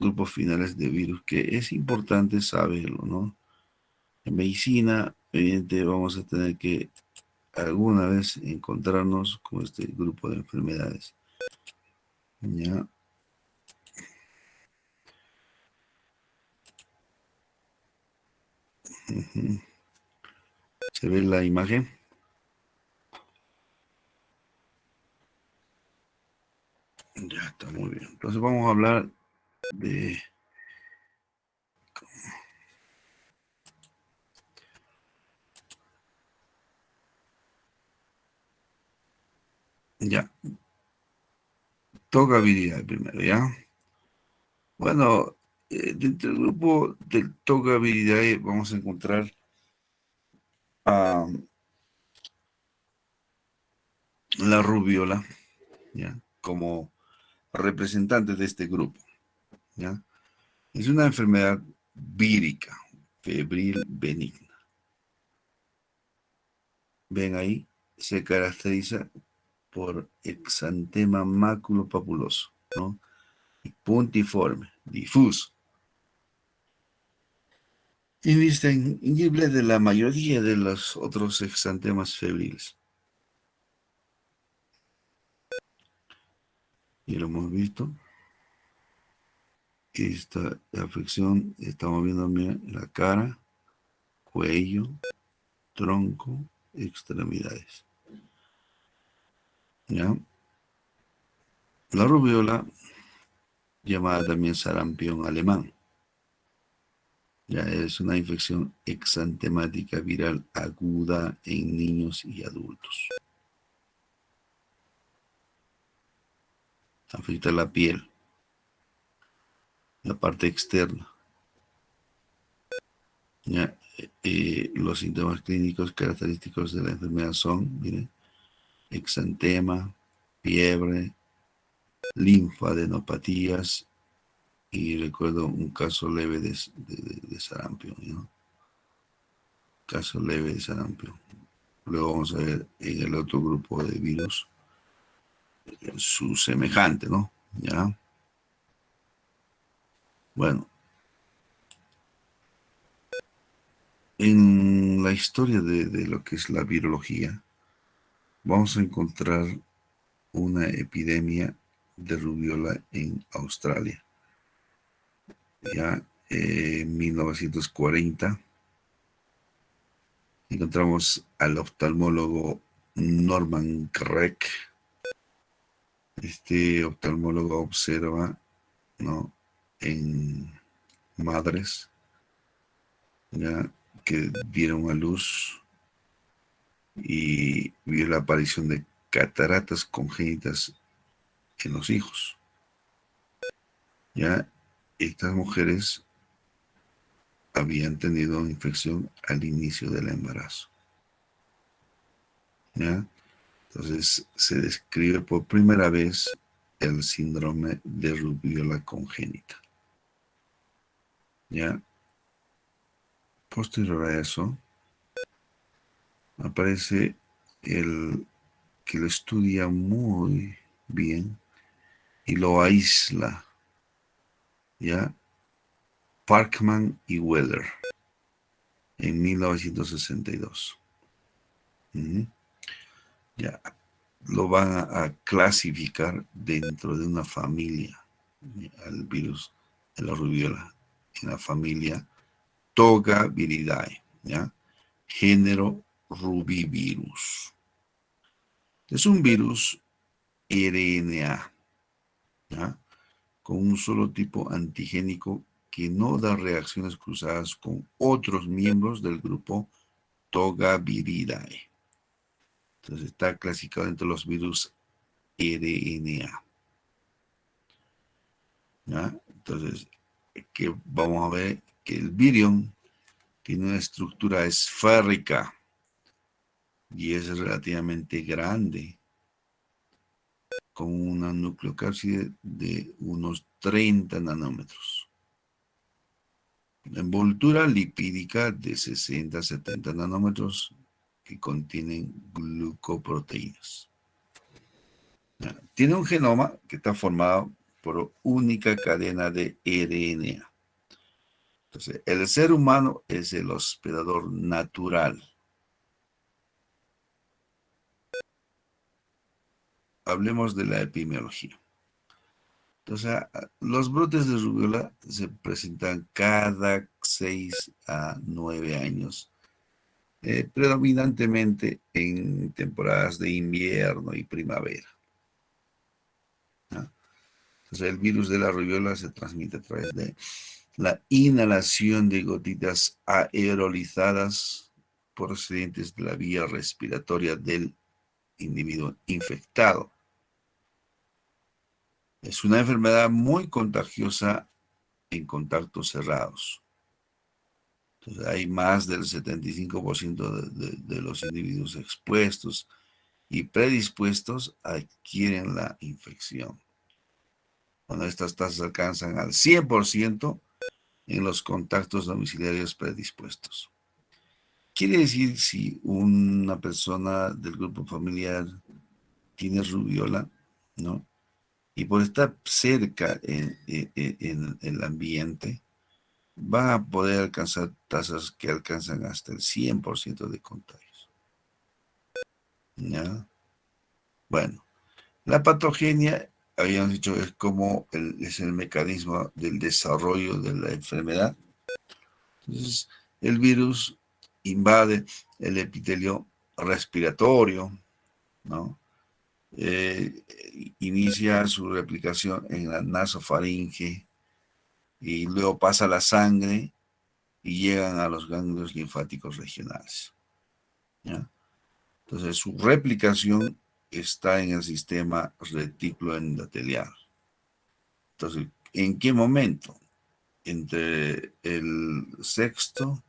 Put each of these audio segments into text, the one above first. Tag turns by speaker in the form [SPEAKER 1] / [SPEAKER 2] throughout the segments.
[SPEAKER 1] grupos finales de virus, que es importante saberlo, ¿no? En medicina, evidentemente, vamos a tener que alguna vez encontrarnos con este grupo de enfermedades. ¿Ya? ¿Se ve la imagen? Ya está, muy bien. Entonces vamos a hablar de... Ya, tocabilidad primero, ¿ya? Bueno, dentro del grupo del tocabilidad vamos a encontrar a la rubiola, ¿ya? Como representante de este grupo, ¿ya? Es una enfermedad vírica, febril benigna. Ven ahí, se caracteriza por exantema maculopapuloso, ¿no? Puntiforme, difuso, indistinguible de la mayoría de los otros exantemas febriles. Y lo hemos visto. Esta afección, estamos viendo la cara, cuello, tronco, extremidades. ¿Ya? La rubiola, llamada también sarampión alemán, ya es una infección exantemática viral aguda en niños y adultos. Afecta la piel, la parte externa. ¿Ya? Los síntomas clínicos característicos de la enfermedad son, miren, exantema, fiebre, linfadenopatías y recuerdo un caso leve de sarampión, ¿no? Caso leve de sarampión. Luego vamos a ver en el otro grupo de virus su semejante, ¿no? ¿Ya? Bueno, en la historia de lo que es la virología, vamos a encontrar una epidemia de rubiola en Australia. Ya en 1940 encontramos al oftalmólogo Norman Craig. Este oftalmólogo observa, ¿no?, en madres, ya, que dieron a luz y vio la aparición de cataratas congénitas en los hijos. Ya estas mujeres habían tenido infección al inicio del embarazo. ¿Ya? Entonces se describe por primera vez el síndrome de rubiola congénita. ¿Ya? Posterior a eso, aparece el que lo estudia muy bien y lo aísla, ¿ya? Parkman y Weller en 1962. Ya lo van a clasificar dentro de una familia, al virus de la rubiola, en la familia Togaviridae, ¿ya? Género Rubivirus. Es un virus RNA, ¿ya?, con un solo tipo antigénico que no da reacciones cruzadas con otros miembros del grupo Togaviridae. Entonces está clasificado entre los virus RNA. ¿Ya? Entonces, que vamos a ver que el virion tiene una estructura esférica y es relativamente grande, con una nucleocápside de unos 30 nanómetros. La envoltura lipídica de 60 a 70 nanómetros que contienen glucoproteínas. ¿Ya? Tiene un genoma que está formado por única cadena de RNA. Entonces, el ser humano es el hospedador natural. Hablemos de la epidemiología. Entonces, los brotes de rubiola se presentan cada 6 a 9 años, predominantemente en temporadas de invierno y primavera, ¿no? Entonces, el virus de la rubiola se transmite a través de la inhalación de gotitas aerolizadas procedentes de la vía respiratoria del individuo infectado. Es una enfermedad muy contagiosa en contactos cerrados. Entonces, hay más del 75% de los individuos expuestos y predispuestos adquieren la infección. Cuando estas tasas alcanzan al 100% en los contactos domiciliarios predispuestos. Quiere decir, si una persona del grupo familiar tiene rubiola, ¿no? Y por estar cerca en el ambiente, va a poder alcanzar tasas que alcanzan hasta el 100% de contagios, ¿ya? Bueno, la patogenia, habíamos dicho, es como es el mecanismo del desarrollo de la enfermedad. Entonces, el virus invade el epitelio respiratorio, ¿no? Inicia su replicación en la nasofaringe y luego pasa a la sangre y llegan a los ganglios linfáticos regionales, ¿ya? Entonces, su replicación está en el sistema retículo endotelial. Entonces, ¿en qué momento? Entre el sexto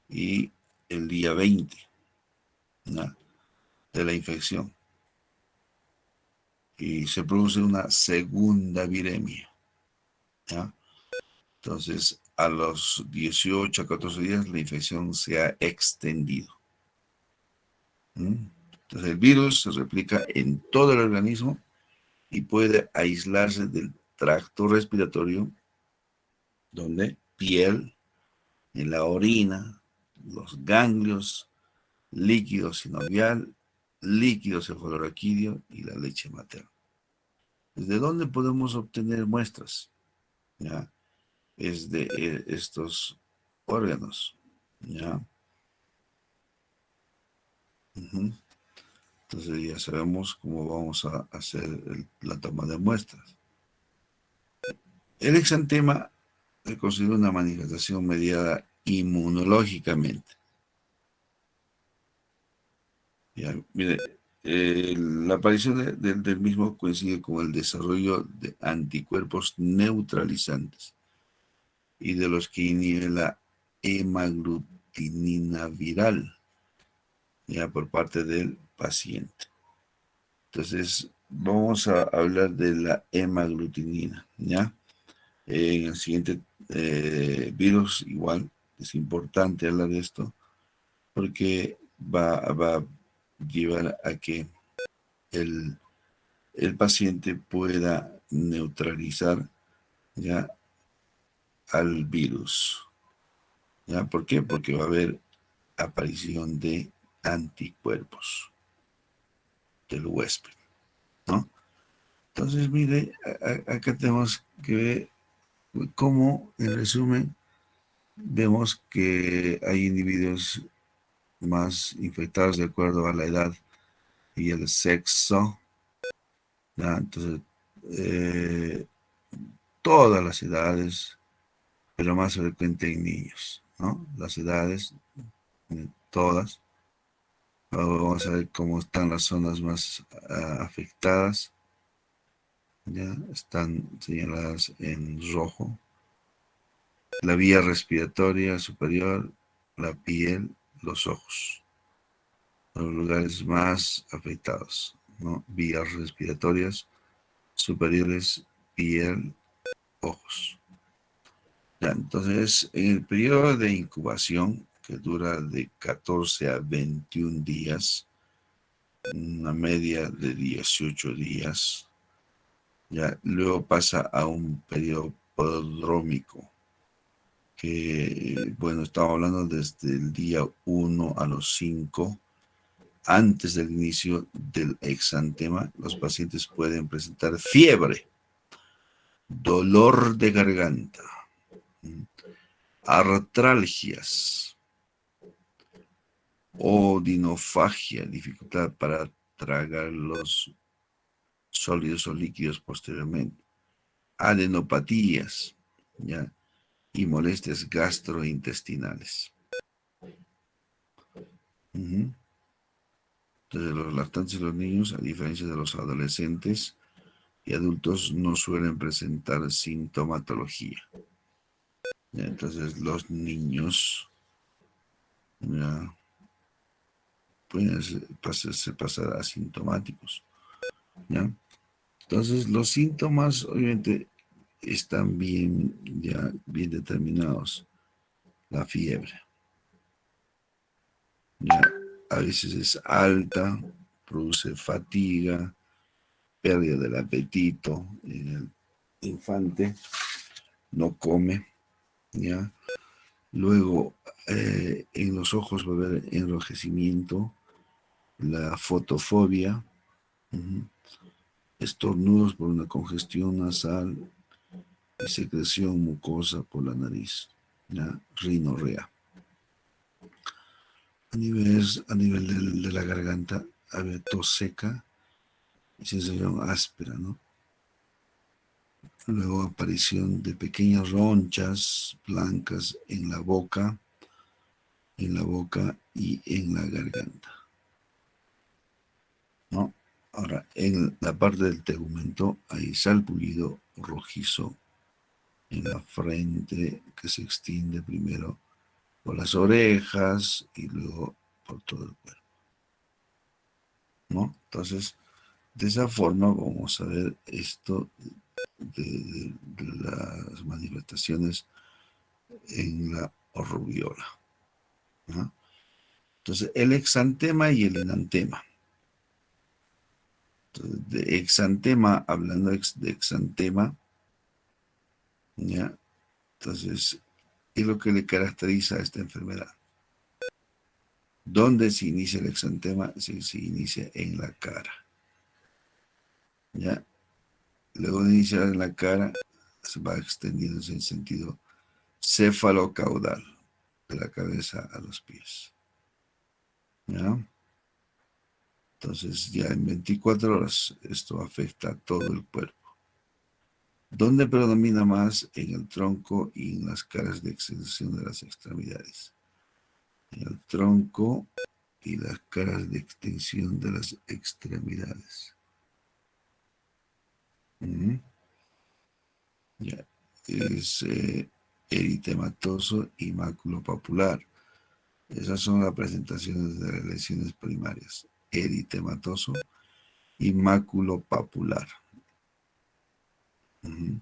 [SPEAKER 1] y el día 20, ¿no?, de la infección. Y se produce una segunda viremia, ¿ya? Entonces, a los 18 a 14 días, la infección se ha extendido. Entonces, el virus se replica en todo el organismo y puede aislarse del tracto respiratorio, donde piel, en la orina, los ganglios, líquido sinovial, líquido cefalorraquídeo y la leche materna. ¿Desde dónde podemos obtener muestras? ¿Ya? Es de estos órganos, ¿ya? Entonces ya sabemos cómo vamos a hacer la toma de muestras. El exantema se considera una manifestación mediada inmunológicamente. Ya, mire, la aparición del mismo coincide con el desarrollo de anticuerpos neutralizantes y de los que inhiben la hemaglutinina viral, ya, por parte del paciente. Entonces, vamos a hablar de la hemaglutinina, ¿ya? En el siguiente virus, igual, es importante hablar de esto, porque va a llevar a que el paciente pueda neutralizar, ¿ya?, al virus. ¿Ya? ¿Por qué? Porque va a haber aparición de anticuerpos del huésped, ¿no? Entonces, mire, acá tenemos que ver cómo, en resumen, vemos que hay individuos más infectados de acuerdo a la edad y el sexo, ¿ya? Entonces, eh, todas las edades, pero más frecuente en niños, ¿no? Las edades, todas. Ahora vamos a ver cómo están las zonas más afectadas. Ya están señaladas en rojo. La vía respiratoria superior, la piel, los ojos. Los lugares más afectados, ¿no? Vías respiratorias superiores, piel, ojos. Ya, entonces, en el periodo de incubación, que dura de 14 a 21 días, una media de 18 días, Ya, luego pasa a un periodo prodrómico, que, bueno, estamos hablando desde el día 1 a los 5. Antes del inicio del exantema, los pacientes pueden presentar fiebre, dolor de garganta, artralgias, odinofagia, dificultad para tragar los sólidos o líquidos posteriormente, adenopatías, ¿ya? Y molestias gastrointestinales. Uh-huh. Entonces, los lactantes y los niños, a diferencia de los adolescentes y adultos, no suelen presentar sintomatología. ¿Ya? Entonces, los niños, ¿ya?, pueden pasar asintomáticos. ¿Ya? Entonces, los síntomas, obviamente, están bien determinados. La fiebre, ¿ya? A veces es alta, produce fatiga, pérdida del apetito en el infante, no come, ¿ya? Luego, en los ojos va a haber enrojecimiento, la fotofobia, uh-huh, estornudos por una congestión nasal y secreción mucosa por la nariz, ¿ya? Rinorrea. A nivel de la garganta, había tos seca y sensación áspera, ¿no? Luego aparición de pequeñas ronchas blancas en la boca y en la garganta, ¿no? Ahora, en la parte del tegumento hay salpullido rojizo en la frente que se extiende primero por las orejas y luego por todo el cuerpo, ¿no? Entonces, de esa forma vamos a ver esto de las manifestaciones en la rubiola, ¿no? Entonces, el exantema y el enantema. Entonces, de exantema, hablando de exantema, ¿ya? Entonces, ¿qué es lo que le caracteriza a esta enfermedad? ¿Dónde se inicia el exantema? Se inicia en la cara, ¿ya? Luego de iniciar en la cara, se va extendiéndose en sentido cefalocaudal, de la cabeza a los pies, ¿ya? Entonces, ya en 24 horas esto afecta a todo el cuerpo. ¿Dónde predomina más? En el tronco y en las caras de extensión de las extremidades. En el tronco y las caras de extensión de las extremidades. Ya. Es eritematoso y maculopapular. Esas son las presentaciones de las lesiones primarias. Eritematoso y maculopapular. Bueno,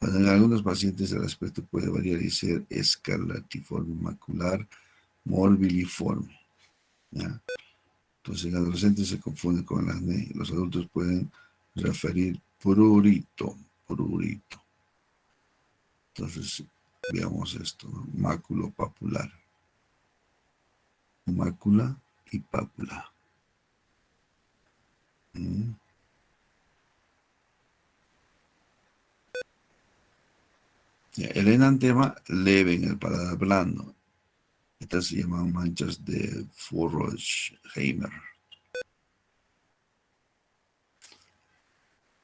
[SPEAKER 1] en algunos pacientes el aspecto puede variar y ser escarlatiforme macular, morbiliforme, ¿ya? Entonces, en adolescentes se confunde con el acné. Los adultos pueden referir prurito. Entonces, veamos esto, ¿no? Maculopapular. Mácula y pápula. El enantema leve en el paladar blando. Estas se llaman manchas de Furrowheimer.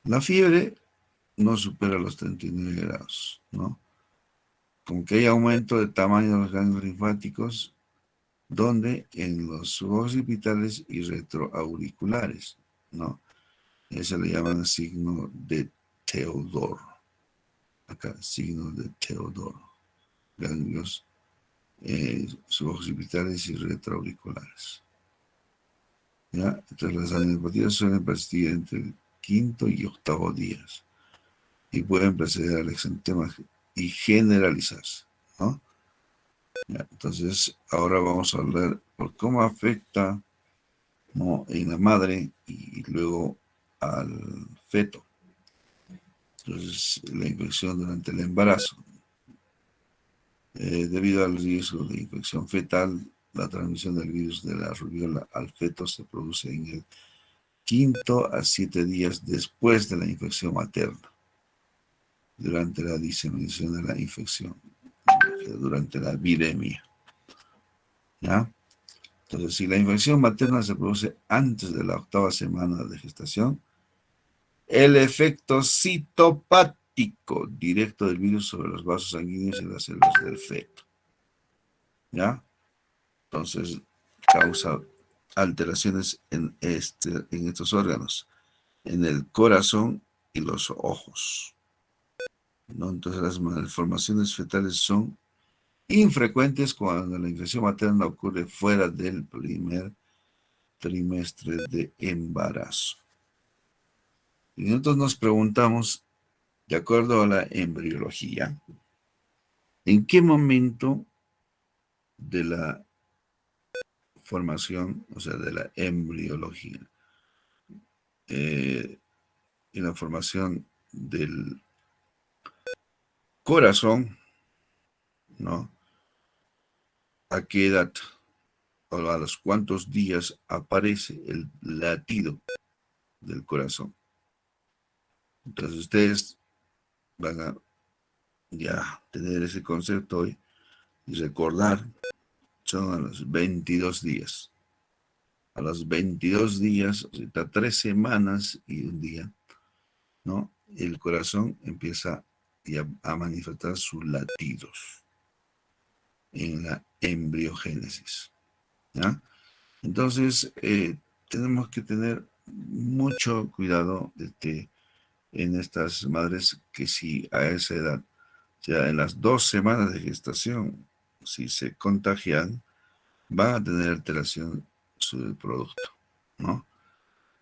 [SPEAKER 1] La fiebre no supera los 39 grados, ¿no? Como que hay aumento de tamaño de los ganglios linfáticos, donde en los occipitales y retroauriculares, ¿no? Eso le llaman signo de Teodoro. Acá, signo de Teodoro. Ganglios suboccipitales y retroauriculares, ¿ya? Entonces las adenopatías suelen persistir entre el quinto y octavo días y pueden preceder al exantema y generalizarse, ¿no? ¿Ya? Entonces ahora vamos a hablar por cómo afecta, ¿no?, en la madre y luego al feto. Entonces, la infección durante el embarazo. Debido al riesgo de infección fetal, la transmisión del virus de la rubiola al feto se produce en el 5 a 7 días después de la infección materna, durante la diseminación de la infección, durante la viremia. ¿Ya? Entonces, si la infección materna se produce antes de la 8ª semana de gestación, el efecto citopático directo del virus sobre los vasos sanguíneos y las células del feto. ¿Ya? Entonces, causa alteraciones en estos órganos, en el corazón y los ojos, ¿no? Entonces, las malformaciones fetales son infrecuentes cuando la infección materna ocurre fuera del primer trimestre de embarazo. Y nosotros nos preguntamos, de acuerdo a la embriología, ¿en qué momento de la formación, o sea, de la embriología, y la formación del corazón, ¿no? ¿A qué edad o a los cuántos días aparece el latido del corazón? Entonces ustedes van a ya tener ese concepto hoy y recordar, son a los 22 días. A los 22 días, o sea, 3 semanas y un día, ¿no? El corazón empieza ya a manifestar sus latidos en la embriogénesis, ¿ya? Entonces, tenemos que tener mucho cuidado en estas madres que si a esa edad, ya en las 2 semanas de gestación, si se contagian, van a tener alteración su producto, ¿no?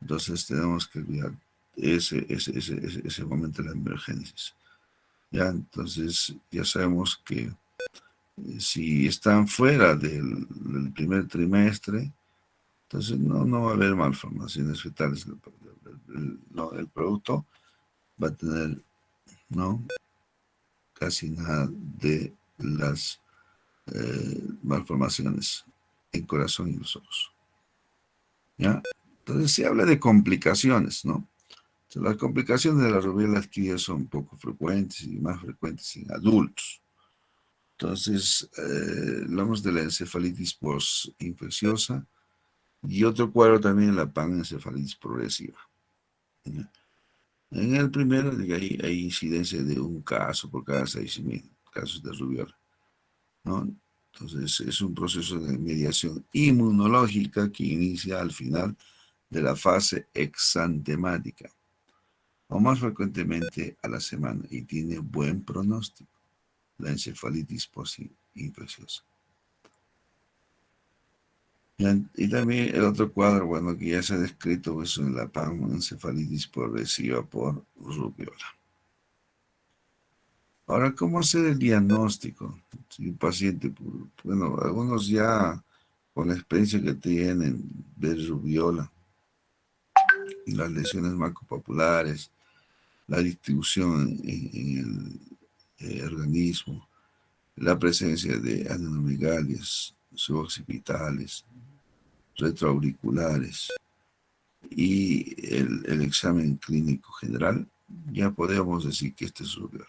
[SPEAKER 1] Entonces tenemos que cuidar ese momento de la emergencia. Ya, entonces ya sabemos que si están fuera del primer trimestre, entonces no va a haber malformaciones fetales. El producto va a tener, ¿no?, casi nada de las malformaciones en corazón y los ojos. ¿Ya? Entonces se habla de complicaciones, ¿no? Entonces, las complicaciones de la rubiola adquirida son poco frecuentes y más frecuentes en adultos. Entonces, hablamos de la encefalitis postinfecciosa y otro cuadro también, la panencefalitis progresiva. ¿Ya? En el primero, hay incidencia de un caso por cada 6.000 casos de rubiola, ¿no? Entonces, es un proceso de mediación inmunológica que inicia al final de la fase exantemática, o más frecuentemente a la semana, y tiene buen pronóstico, la encefalitis postinfecciosa. Y también el otro cuadro, bueno, que ya se ha descrito, es la panencefalitis progresiva por rubiola. Ahora, ¿cómo hacer el diagnóstico? Si un paciente, bueno, algunos ya con la experiencia que tienen de rubiola y las lesiones macropapulares, la distribución en el organismo, la presencia de adenomegalias suboccipitales, retroauriculares y el examen clínico general, ya podemos decir que este es rubiola.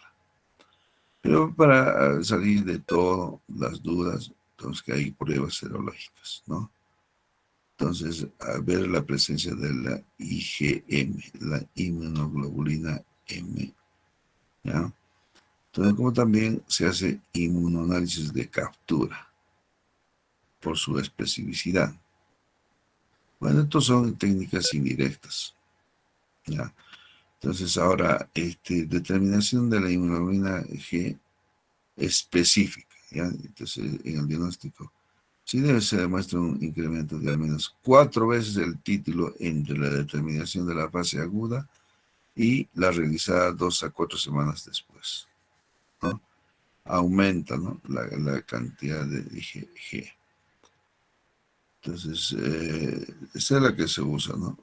[SPEAKER 1] Pero para salir de todas las dudas, entonces que hay pruebas serológicas, ¿no? Entonces, a ver la presencia de la IgM, la inmunoglobulina M, ¿ya? Entonces, como también se hace inmunoanálisis de captura por su especificidad. Bueno, estos son técnicas indirectas, ¿ya? Entonces, ahora, determinación de la inmunoglobulina G específica, ¿ya? Entonces, en el diagnóstico, sí se demuestra un incremento de al menos 4 veces el título entre la determinación de la fase aguda y la realizada 2 a 4 semanas después, ¿no? Aumenta, ¿no?, la cantidad de IgG. Entonces, esa es la que se usa, ¿no?,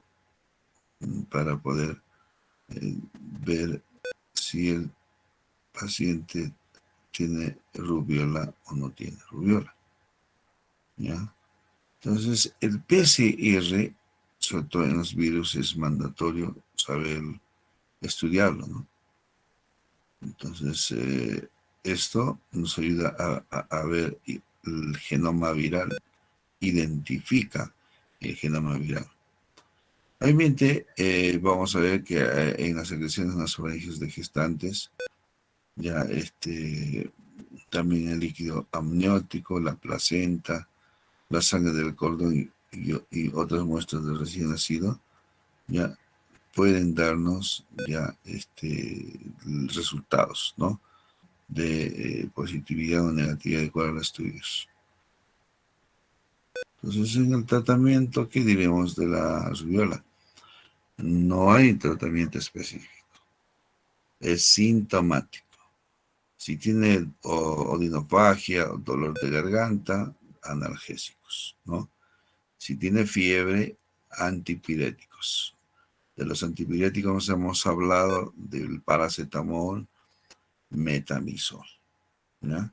[SPEAKER 1] para poder ver si el paciente tiene rubiola o no tiene rubiola, ¿ya? Entonces, el PCR, sobre todo en los virus, es mandatorio saber estudiarlo, ¿no? Entonces, esto nos ayuda a ver el genoma viral, identifica el genoma viral. Obviamente, vamos a ver que en las secreciones nasofaringeas de gestantes, ya también el líquido amniótico, la placenta, la sangre del cordón y otras muestras de recién nacido, ya pueden darnos ya resultados, ¿no? De positividad o negatividad de acuerdo a los estudios. Entonces, en el tratamiento, ¿qué diremos de la rubiola? No hay tratamiento específico, es sintomático. Si tiene odinofagia o dolor de garganta, analgésicos, ¿no? Si tiene fiebre, antipiréticos. De los antipiréticos hemos hablado del paracetamol, metamizol, ¿ya?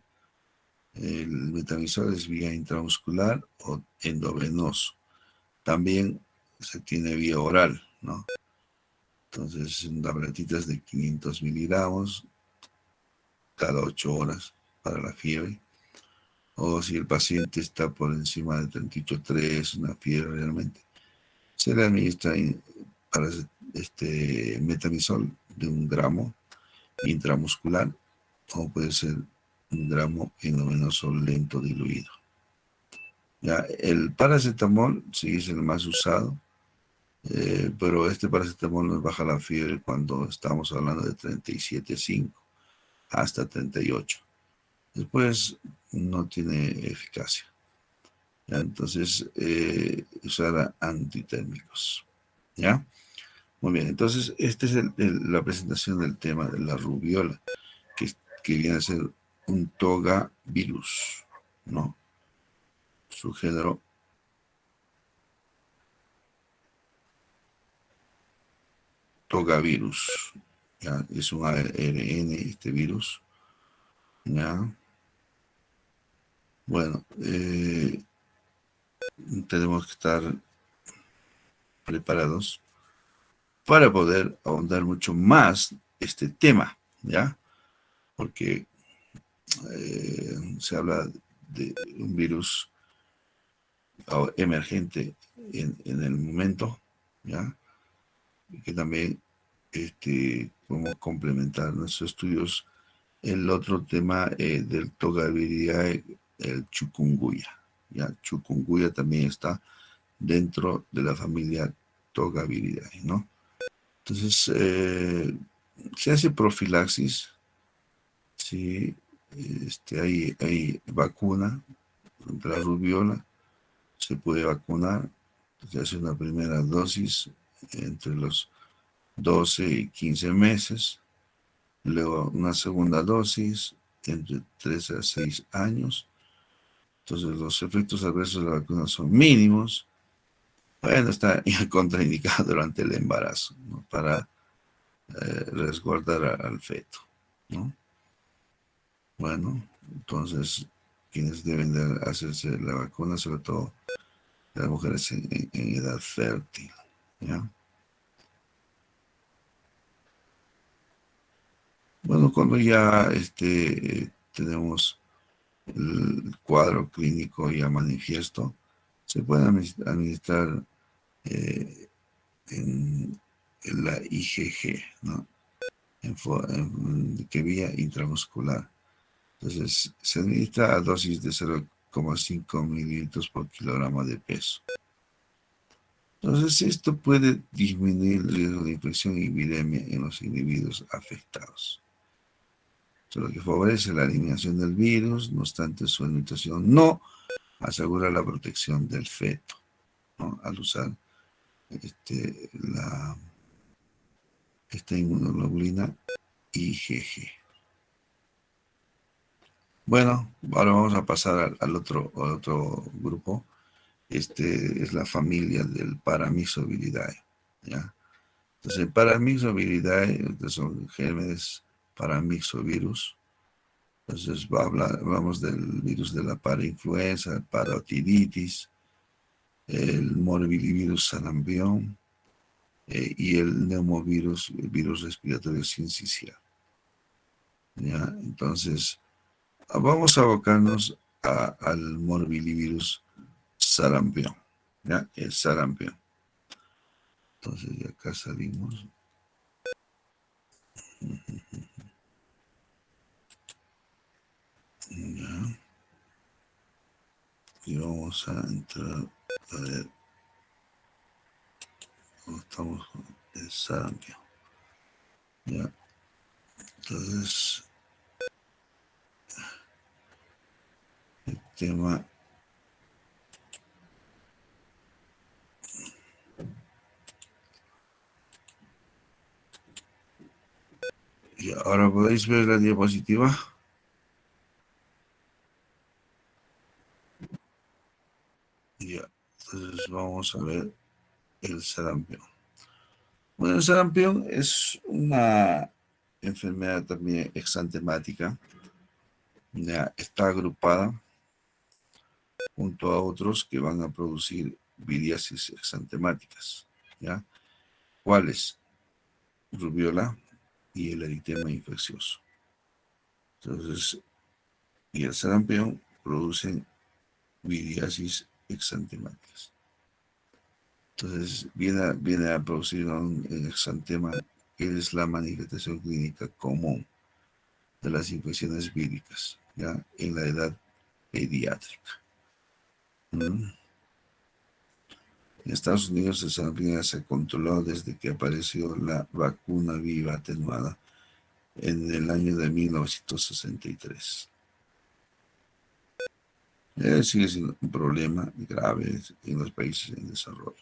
[SPEAKER 1] El metamizol es vía intramuscular o endovenoso. También se tiene vía oral, ¿no? Entonces, tabletitas de 500 miligramos cada 8 horas para la fiebre. O si el paciente está por encima de 38,3, una fiebre realmente, se le administra para metamizol de 1 gramo intramuscular, o puede ser 1 gramo endovenoso lento diluido. Ya, el paracetamol sí es el más usado, pero este paracetamol nos baja la fiebre cuando estamos hablando de 37,5 hasta 38. Después no tiene eficacia. ¿Ya? Entonces, usar antitérmicos. ¿Ya? Muy bien, entonces esta es la presentación del tema de la rubiola, que viene a ser un toga virus, ¿no? Su género togavirus, ¿ya? Es un ARN este virus, ¿ya? Bueno, tenemos que estar preparados para poder ahondar mucho más este tema, ¿ya? Porque se habla de un virus emergente en el momento, ¿ya? Y que también podemos complementar nuestros estudios. El otro tema del Togaviridae, el chikungunya, ¿ya? Chikungunya también está dentro de la familia Togaviridae, ¿no? Entonces, se hace profilaxis, sí, hay vacuna contra la rubiola, se puede vacunar, se hace una primera dosis entre los 12 y 15 meses, luego una segunda dosis entre 3 a 6 años. Entonces los efectos adversos de la vacuna son mínimos. Bueno, está contraindicado durante el embarazo, ¿no? Para resguardar al feto, ¿no? Bueno, entonces quienes deben de hacerse la vacuna, sobre todo las mujeres en edad fértil, ¿ya? Bueno, cuando ya tenemos el cuadro clínico ya manifiesto, se puede administrar eh, en la IgG, ¿no? Que vía intramuscular. Entonces, se administra a dosis de 0,5 mililitros por kilogramo de peso. Entonces, esto puede disminuir el riesgo de infección y viremia en los individuos afectados. Lo que favorece la eliminación del virus, no obstante su administración no asegura la protección del feto, ¿no? Al usar esta inmunoglobulina IgG. Bueno, ahora vamos a pasar al otro grupo. Es la familia del Paramyxoviridae, ¿ya? Entonces, el Paramyxoviridae, estos son gérmenes paramyxovirus. Entonces vamos del virus de la parainfluenza, parotiditis, el morbillivirus sarampión y el neumovirus, el virus respiratorio sincicial. ¿Ya? Entonces, vamos a abocarnos al morbillivirus sarampión. ¿Ya? El sarampión. Entonces, de acá salimos. ¿Ya? Y vamos a entrar a ver. Estamos con el sarampión. ¿Ya? Entonces, el tema. Y ahora podéis ver la diapositiva. Ya. Entonces vamos a ver el sarampión. Bueno, el sarampión es una enfermedad también exantemática. Ya está agrupada junto a otros que van a producir viriasis exantemáticas. ¿Ya? ¿Cuáles? Rubiola y el eritema infeccioso. Entonces, y el sarampión producen viriasis exantemáticas. Entonces, viene a producir un exantema, que es la manifestación clínica común de las infecciones víricas, ¿ya? En la edad pediátrica. ¿Mm? En Estados Unidos el sarampión se controló desde que apareció la vacuna viva atenuada en el año de 1963. Sigue siendo un problema grave en los países en desarrollo.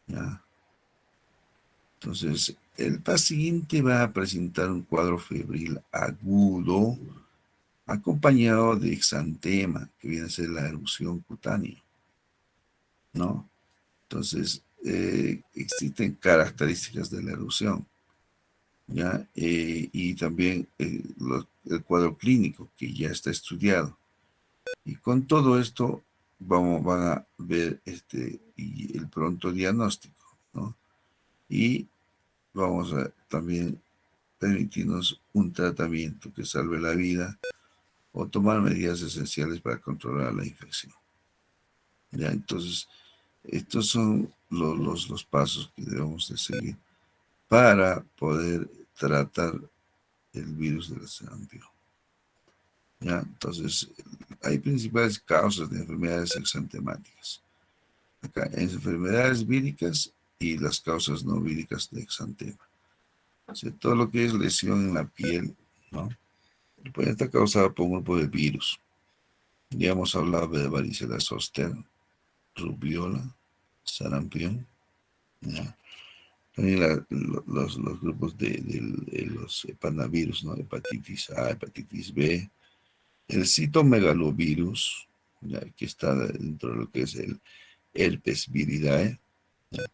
[SPEAKER 1] ¿Ya? Entonces, el paciente va a presentar un cuadro febril agudo acompañado de exantema, que viene a ser la erupción cutánea, ¿no? Entonces, existen características de la erupción, ¿ya? Y también el cuadro clínico, que ya está estudiado. Y con todo esto, van a ver y el pronto diagnóstico, ¿no? Y vamos a también permitirnos un tratamiento que salve la vida o tomar medidas esenciales para controlar la infección. Ya, entonces, estos son los pasos que debemos de seguir para poder tratar el virus del sarampión. Ya, entonces, hay principales causas de enfermedades exantemáticas. Acá, enfermedades víricas y las causas no víricas de exantema. O sea, todo lo que es lesión en la piel, ¿no? Puede estar causada por un grupo de virus. Ya hemos hablado de varicela zoster, rubiola, sarampión, ¿ya? También los grupos de los hepanavirus, ¿no? Hepatitis A, hepatitis B, el citomegalovirus, ¿ya? Que está dentro de lo que es el herpes viridae, ¿ya?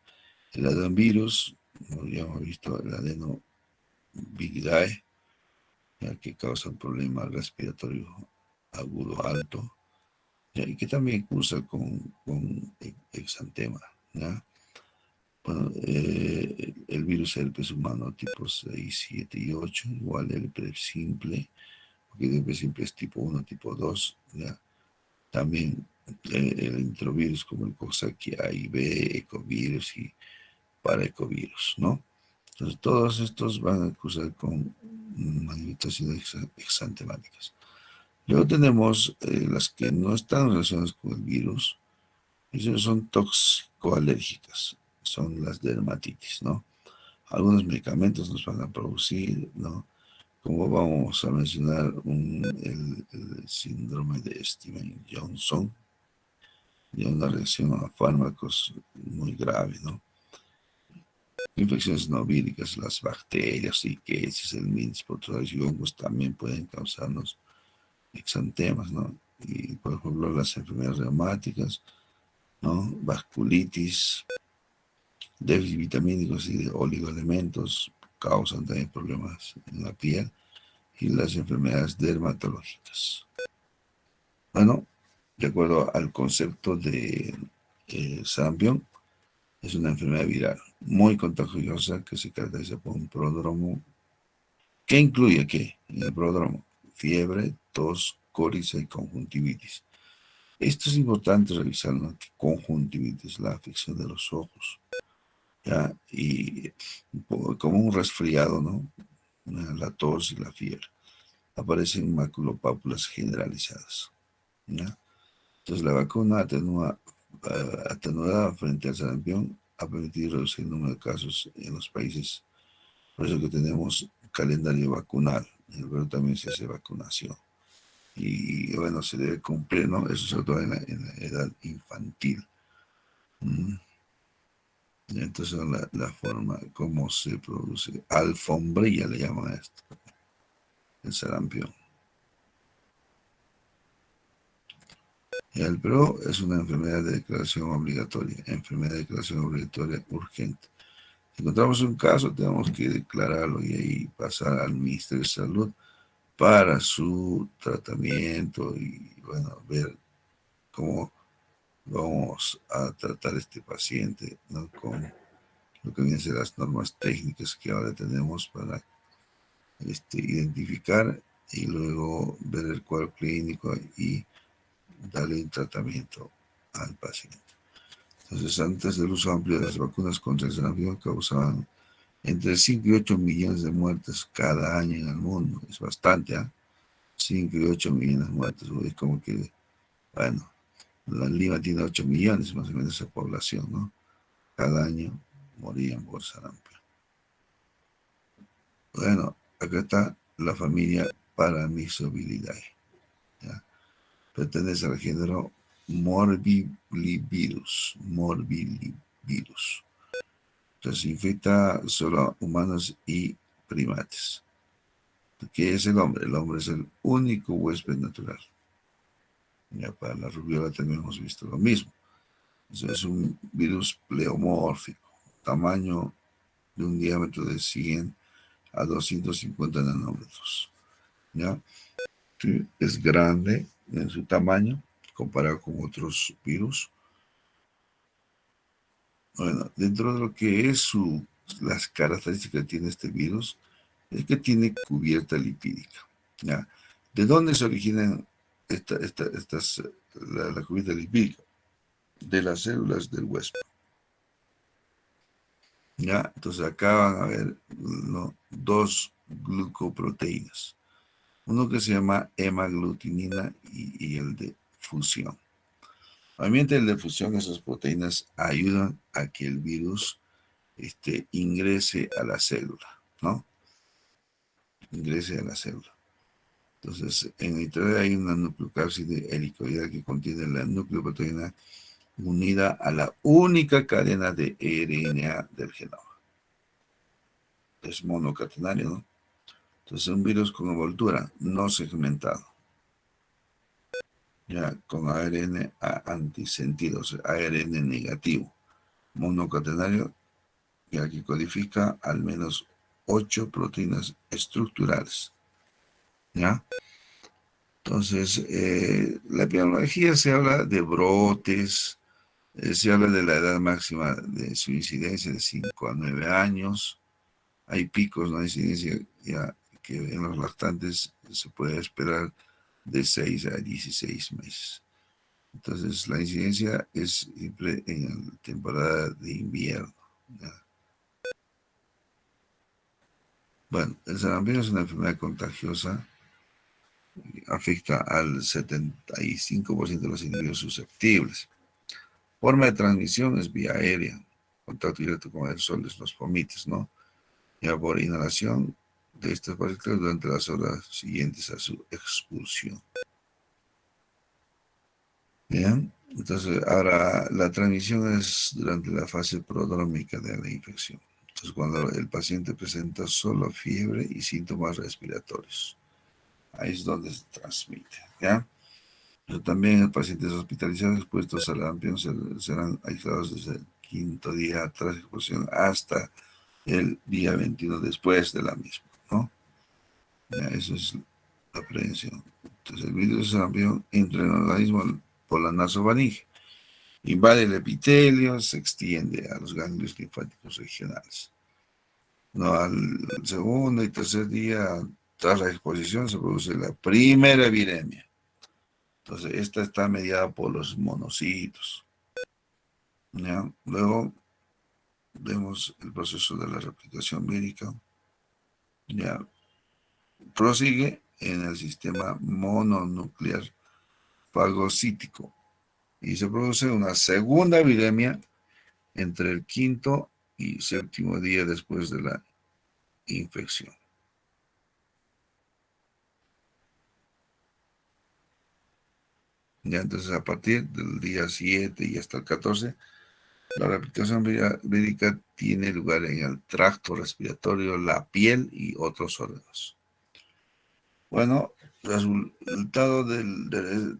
[SPEAKER 1] El adenovirus, ¿no? Ya hemos visto el adenoviridae, ¿ya? Que causa un problema respiratorio agudo alto, ¿ya? Y que también cursa con exantema, ¿ya? Bueno, el virus herpes humano tipo 6, 7 y 8, igual el herpes simple, porque el herpes simple es tipo 1, tipo 2, ¿ya? También el enterovirus como el Coxsackie A y B, ecovirus y paraecovirus, ¿no? Entonces todos estos van a cursar con manifestaciones exantemáticas. Luego tenemos las que no están relacionadas con el virus, esas son tóxico-alérgicas, son las dermatitis, ¿no? Algunos medicamentos nos van a producir, ¿no? Como vamos a mencionar el síndrome de Steven-Johnson, y una reacción a fármacos muy grave, ¿no? Infecciones no víricas, las bacterias, Zika, el MINS, protozoarios y hongos también pueden causarnos exantemas, ¿no? Y por ejemplo las enfermedades reumáticas, ¿no? Vasculitis, déficit vitamínicos y de oligoelementos, causan también problemas en la piel y las enfermedades dermatológicas. Bueno, de acuerdo al concepto de sarampión, es una enfermedad viral muy contagiosa que se caracteriza por un prodromo. ¿Qué incluye qué? En el prodromo: fiebre, tos, coriza y conjuntivitis. Esto es importante revisar, ¿no? Que conjuntivitis, la afección de los ojos, ¿ya? Y como un resfriado, ¿no? La tos y la fiebre. Aparecen maculopápulas generalizadas, ¿ya? Entonces la vacuna atenuada frente al sarampión ha permitido reducir el número de casos en los países. Por eso que tenemos calendario vacunal. En el Perú también se hace vacunación. Y bueno, se debe cumplir, ¿no? Eso sobre todo en la edad infantil. Mm. Entonces la forma como se produce, alfombrilla le llaman a esto, el sarampión. El Perú es una enfermedad de declaración obligatoria, enfermedad de declaración obligatoria urgente. Si encontramos un caso, tenemos que declararlo y ahí pasar al Ministerio de Salud para su tratamiento y, bueno, ver cómo vamos a tratar a este paciente, ¿no? Con lo que vienen a ser las normas técnicas que ahora tenemos para identificar y luego ver el cuadro clínico y darle un tratamiento al paciente. Entonces, antes del uso amplio de las vacunas contra el sarampión, causaban entre 5 y 8 millones de muertes cada año en el mundo. Es bastante, ¿eh? 5 y 8 millones de muertes. Es como que, bueno, la Lima tiene 8 millones más o menos esa población, ¿no? Cada año morían por sarampión. Bueno, acá está la familia Paramisobilidae, ¿ya? Pertenece al género Morbillivirus. Morbillivirus. Entonces infecta solo a humanos y primates. ¿Qué es el hombre? El hombre es el único huésped natural. Ya para la rubiola también hemos visto lo mismo. Es un virus pleomórfico, tamaño de un diámetro de 100 a 250 nanómetros. ¿Ya? Sí, es grande en su tamaño comparado con otros virus. Bueno, dentro de lo que es las características que tiene este virus, es que tiene cubierta lipídica. ¿Ya? ¿De dónde se originan la cubierta lipídica? De las células del huésped. ¿Ya? Entonces acá van a ver, ¿no?, dos glucoproteínas. Uno que se llama hemaglutinina y el de fusión. Obviamente el de fusión, esas proteínas ayudan a que el virus ingrese a la célula, ¿no? Ingrese a la célula. Entonces, en el interior hay una nucleocápside helicoidal que contiene la nucleoproteína unida a la única cadena de RNA del genoma. Es monocatenario, ¿no? Entonces, un virus con envoltura no segmentado, ya con ARN antisentido, o sea, ARN negativo, monocatenario, ya que codifica al menos 8 proteínas estructurales, ¿ya? Entonces, la epidemiología se habla de brotes, se habla de la edad máxima de su incidencia de 5 a 9 años. Hay picos, ¿no?, de incidencia ya que en los lactantes se puede esperar de 6 a 16 meses. Entonces, la incidencia es siempre en la temporada de invierno, ¿ya? Bueno, el sarampión es una enfermedad contagiosa, afecta al 75% de los individuos susceptibles. Forma de transmisión es vía aérea, contacto directo con aerosoles, los fomites, ¿no? Ya por inhalación de estas partículas durante las horas siguientes a su expulsión. Bien, entonces ahora la transmisión es durante la fase prodrómica de la infección. Entonces cuando el paciente presenta solo fiebre y síntomas respiratorios, ahí es donde se transmite, ¿ya? Pero también pacientes hospitalizados expuestos al sarampión serán aislados desde el quinto día tras exposición hasta el día 21 después de la misma, ¿no? Ya, eso es la prevención. Entonces, el virus de sarampión entra en el organismo por la nasofaringe, invade el epitelio, se extiende a los ganglios linfáticos regionales. No, al segundo y tercer día tras la exposición se produce la primera viremia. Entonces, esta está mediada por los monocitos. ¿Ya? Luego vemos el proceso de la replicación vírica. Ya prosigue en el sistema mononuclear fagocítico y se produce una segunda viremia entre el quinto y séptimo día después de la infección. Ya entonces a partir del día 7 y hasta el 14, la replicación vírica tiene lugar en el tracto respiratorio, la piel y otros órganos. Bueno, resultado de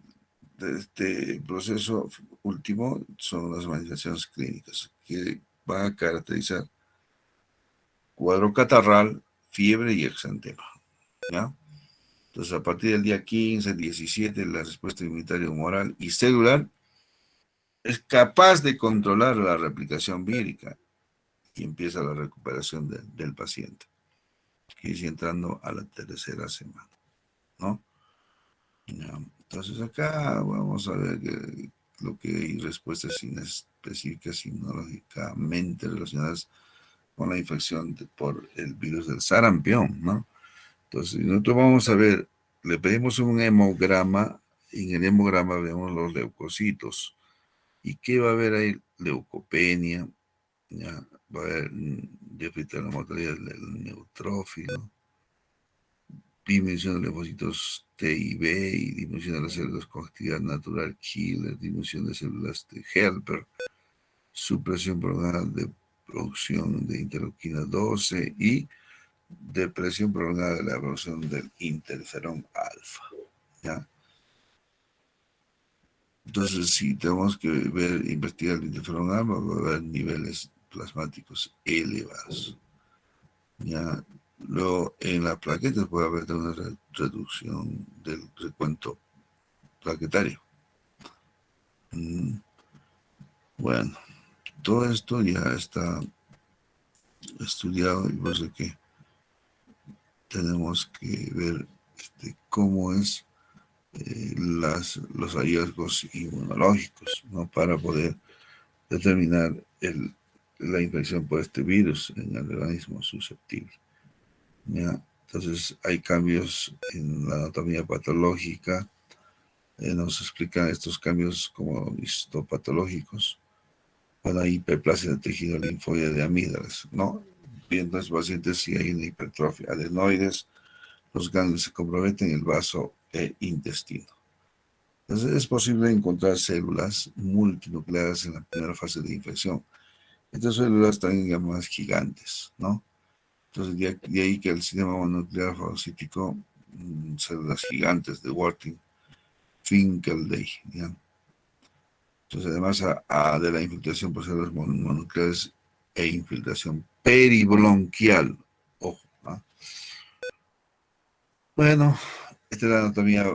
[SPEAKER 1] este proceso último son las manifestaciones clínicas que van a caracterizar cuadro catarral, fiebre y exantema. ¿Ya? Entonces, a partir del día 15, 17, la respuesta inmunitaria humoral y celular es capaz de controlar la replicación vírica y empieza la recuperación del paciente, que es entrando a la tercera semana, ¿no? Ya. Entonces, acá vamos a ver lo que hay respuestas específicas inmunológicamente relacionadas con la infección por el virus del sarampión, ¿no? Entonces, nosotros vamos a ver, le pedimos un hemograma, y en el hemograma vemos los leucocitos. ¿Y qué va a haber ahí? Leucopenia, ya, va a haber déficit de la mortalidad del neutrófilo, disminución de linfocitos T y B, y disminución de las células con actividad natural killer, disminución de células de helper, supresión prolongada de producción de interleuquina 12 y depresión prolongada de la evolución del interferón alfa. ¿Ya? Entonces, si tenemos que ver, investigar el interferón alfa, va a haber niveles plasmáticos elevados. ¿Ya? Luego, en la plaqueta puede haber una reducción del recuento plaquetario. Bueno, todo esto ya está estudiado y por eso que tenemos que ver cómo es los hallazgos inmunológicos, ¿no? Para poder determinar la infección por este virus en el organismo susceptible. ¿Ya? Entonces hay cambios en la anatomía patológica, nos explican estos cambios como histopatológicos, para hiperplasia del tejido linfoide de amígdalas, ¿no? Viendo a los pacientes si hay una hipertrofia adenoides, los ganglios se comprometen el vaso e intestino. Entonces es posible encontrar células multinucleares en la primera fase de infección. Estas células están llamadas gigantes, ¿no? Entonces de ahí que el sistema mononuclear fagocítico, células gigantes de Warting, Finkelday, ¿ya? Entonces además de la infiltración por células mononucleares e infiltración peribronquial. Ojo, ¿no? Bueno, esta es la anatomía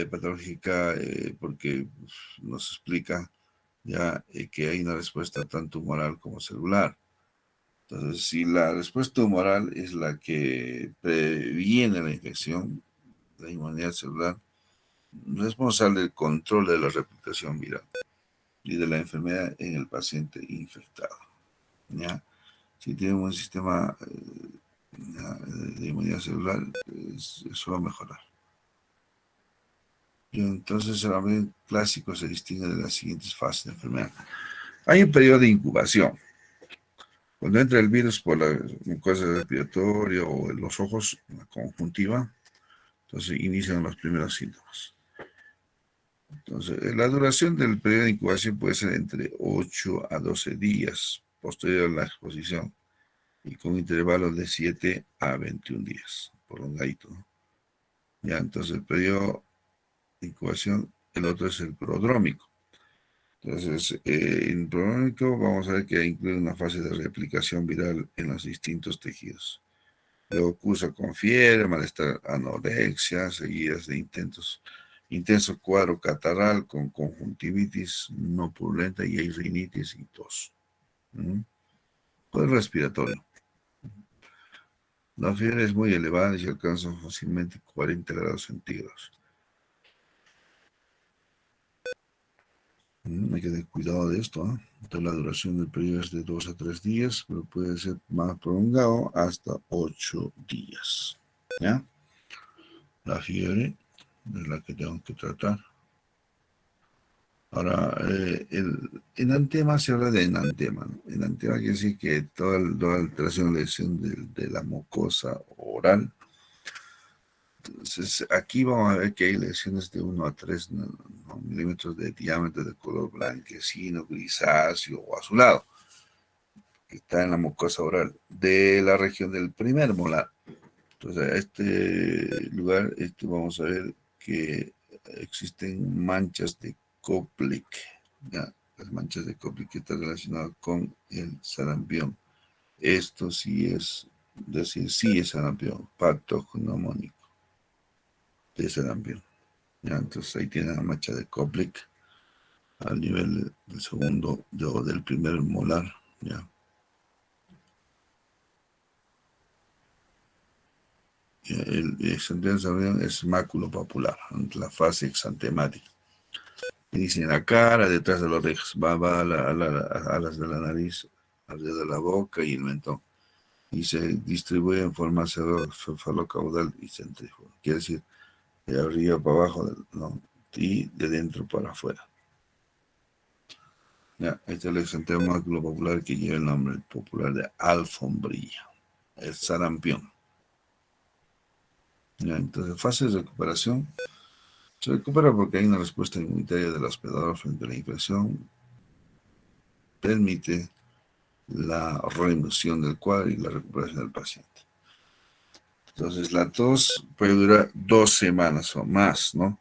[SPEAKER 1] patológica porque nos explica ya que hay una respuesta tanto humoral como celular. Entonces, si la respuesta humoral es la que previene la infección, la inmunidad celular, responsable del control de la replicación viral y de la enfermedad en el paciente infectado. ¿Ya? Si tiene un sistema de inmunidad celular, eso va a mejorar. Y entonces el ambiente clásico se distingue de las siguientes fases de enfermedad. Hay un periodo de incubación. Cuando entra el virus por la mucosa respiratoria o en los ojos, la conjuntiva, entonces inician los primeros síntomas. Entonces, la duración del periodo de incubación puede ser entre 8 a 12 días posterior a la exposición y con intervalos de 7 a 21 días, prolongadito, ¿no? Ya, entonces el periodo de incubación, el otro es el prodrómico. Entonces, en pronóstico vamos a ver que incluye una fase de replicación viral en los distintos tejidos. Luego cursa con fiebre, malestar, anorexia, seguidas de intenso cuadro catarral con conjuntivitis no purulenta y hay rinitis y tos. Pues respiratorio. La fiebre es muy elevada y se alcanza fácilmente 40 grados centígrados. Hay que tener cuidado de esto. Entonces, la duración del periodo es de 2 a 3 días, pero puede ser más prolongado hasta 8 días. ¿Ya? La fiebre es la que tengo que tratar. Ahora, el enantema se habla de enantema, ¿no? Enantema quiere decir que toda alteración o lesión de la mucosa oral. Entonces, aquí vamos a ver que hay lesiones de 1 a 3 milímetros de diámetro de color blanquecino, grisáceo o azulado, que está en la mucosa oral de la región del primer molar. Entonces, a este lugar vamos a ver que existen manchas de Koplik, ¿ya? Las manchas de Koplik que están relacionadas con el sarampión. Esto sí es, decir, sí es sarampión, patognomónico de sarampión. ¿Ya? Entonces ahí tiene la mancha de Koplik al nivel del segundo o del primer molar. ¿Ya? El exantema es máculo papular, la fase exantemática. Y dice en la cara, detrás de las orejas, va a las de la nariz, alrededor de la boca y el mentón. Y se distribuye en forma cefalocaudal y centrífuga. Quiere decir, de arriba para abajo, ¿no? Y de dentro para afuera. Ya, este es el exantema máculo popular que lleva el nombre popular de alfombrilla, el sarampión. Ya, entonces, fase de recuperación. Se recupera porque hay una respuesta inmunitaria del hospedador frente a la infección. Permite la remoción del cuadro y la recuperación del paciente. Entonces, la tos puede durar 2 semanas o más, ¿no?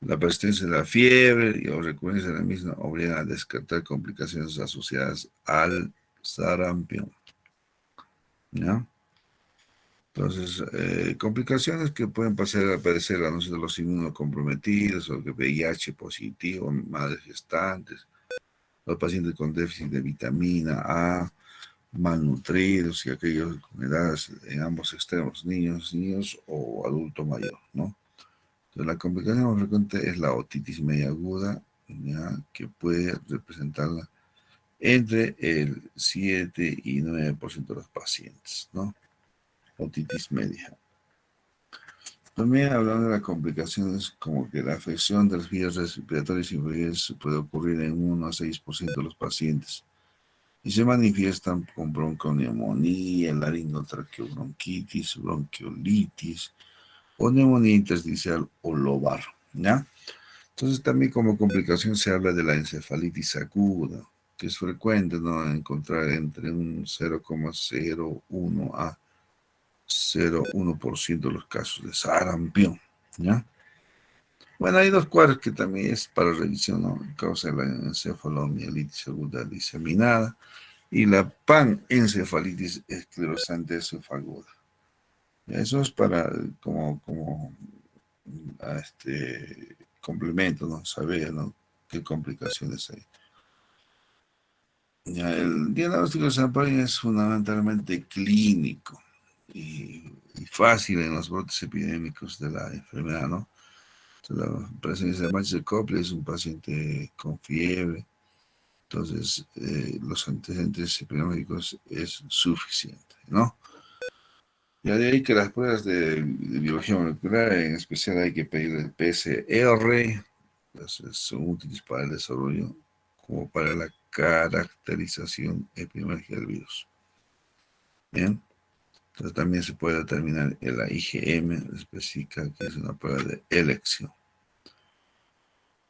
[SPEAKER 1] La persistencia de la fiebre y o recurrencia de la misma obliga a descartar complicaciones asociadas al sarampión, ¿ya? Entonces, complicaciones que pueden aparecer a no ser los inmunocomprometidos o que VIH positivo, madres gestantes, los pacientes con déficit de vitamina A, malnutridos y aquellos con edades en ambos extremos, niños o adulto mayor, ¿no? Entonces, la complicación más frecuente es la otitis media aguda, ¿ya? Que puede representarla entre el 7 y 9% de los pacientes, ¿no? Otitis media. También hablando de las complicaciones, como que la afección de las vías respiratorias inferiores puede ocurrir en 1 a 6% de los pacientes y se manifiestan con bronconeumonía, laringotraqueobronquitis, bronquiolitis o neumonía intersticial o lobar, ¿ya? Entonces también como complicación se habla de la encefalitis aguda, que es frecuente, ¿no? Encontrar entre un 0,01 a 0,1% de los casos de sarampión, ¿ya? Bueno, hay dos cuadros que también es para revisión, ¿no? Causa la encefalomielitis aguda diseminada y la panencefalitis esclerosante esofaguda. Eso es para como a complemento, ¿no? Saber, ¿no? Qué complicaciones hay. Ya, el diagnóstico de sarampión es fundamentalmente clínico y fácil en los brotes epidémicos de la enfermedad, ¿no? Entonces, la presencia de manchas de Koplik es un paciente con fiebre, entonces los antecedentes epidemiológicos es suficiente, ¿no? Ya de ahí que las pruebas de biología molecular, en especial hay que pedir el PCR, entonces son útiles para el desarrollo como para la caracterización epidemiológica del virus. Bien, entonces también se puede determinar la IgM específica, que es una prueba de elección.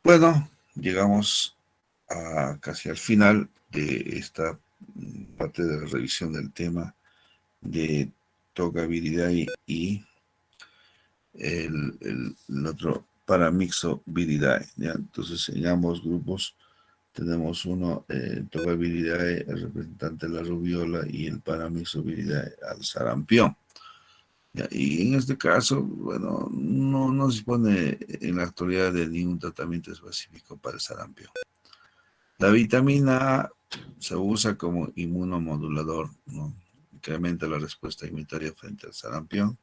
[SPEAKER 1] Bueno, llegamos casi al final de esta parte de la revisión del tema de tocabilidad y el otro paramixoviridae, ¿ya? Entonces, en ambos grupos tenemos uno, tocabilidad el representante de la rubiola y el paramyxoviridad al sarampión. Ya, y en este caso, bueno, no se dispone en la actualidad de ningún tratamiento específico para el sarampión. La vitamina A se usa como inmunomodulador, ¿no? Incrementa la respuesta inmunitaria frente al sarampión.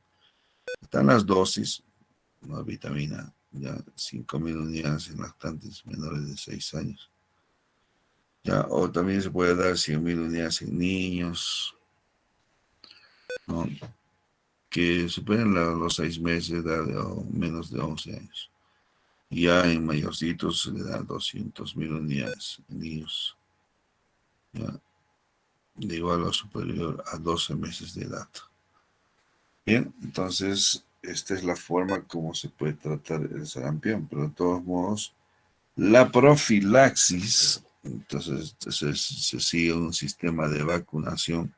[SPEAKER 1] Están las dosis, ¿no? Vitamina, ya 5.000 unidades en lactantes menores de 6 años. Ya, o también se puede dar 100.000 unidades en niños, ¿no? Que superen los 6 meses de edad o menos de 11 años. Ya en mayorcitos se le da 200.000 unidades en niños, ya, de igual o superior a 12 meses de edad. Bien, entonces esta es la forma como se puede tratar el sarampión, pero de todos modos, la profilaxis, entonces se sigue un sistema de vacunación.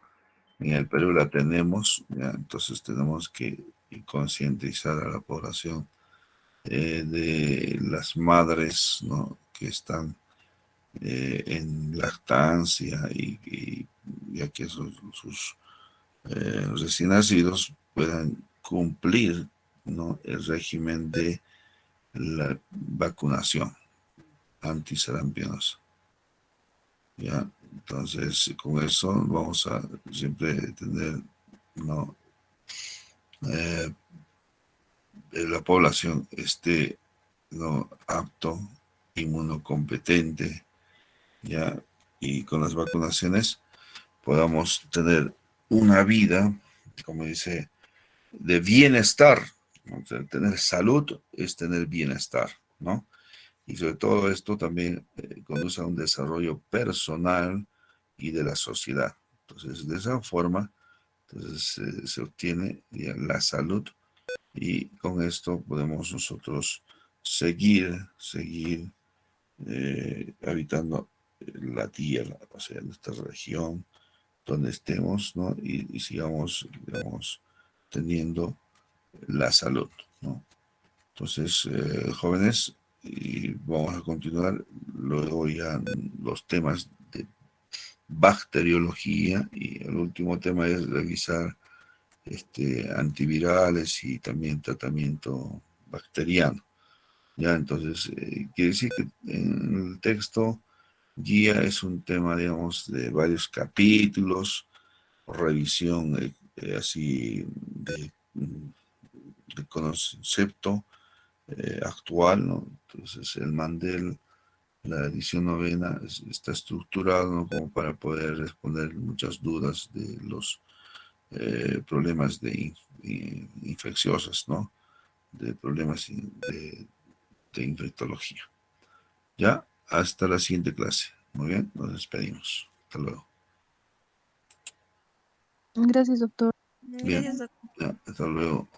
[SPEAKER 1] En el Perú la tenemos, ¿ya? Entonces tenemos que concientizar a la población de las madres, ¿no? Que están en lactancia y ya que sus recién nacidos puedan cumplir, ¿no? El régimen de la vacunación antisarampiosa. ¿Ya? Entonces, con eso vamos a siempre tener, ¿no? Eh, la población esté, ¿no? Apto, inmunocompetente, ¿ya? Y con las vacunaciones podamos tener una vida, como dice, de bienestar, ¿no? O sea, tener salud es tener bienestar, ¿no? Y sobre todo esto también conduce a un desarrollo personal y de la sociedad. Entonces, de esa forma, entonces, se obtiene ya la salud y con esto podemos nosotros seguir habitando la tierra, o sea, nuestra región, donde estemos, ¿no? Y sigamos, digamos, teniendo la salud, ¿no? Entonces, jóvenes, y vamos a continuar luego ya los temas de bacteriología y el último tema es revisar antivirales y también tratamiento bacteriano. Ya, entonces, quiere decir que en el texto guía es un tema, digamos, de varios capítulos, revisión así de concepto actual, ¿no? Entonces, el Mandel, la edición novena, está estructurado, ¿no? Como para poder responder muchas dudas de los problemas infecciosos, ¿no? De problemas de infectología. Ya, hasta la siguiente clase. Muy bien, nos despedimos. Hasta luego.
[SPEAKER 2] Gracias, doctor.
[SPEAKER 1] Bien,
[SPEAKER 3] Gracias, doctor.
[SPEAKER 1] ya, hasta luego.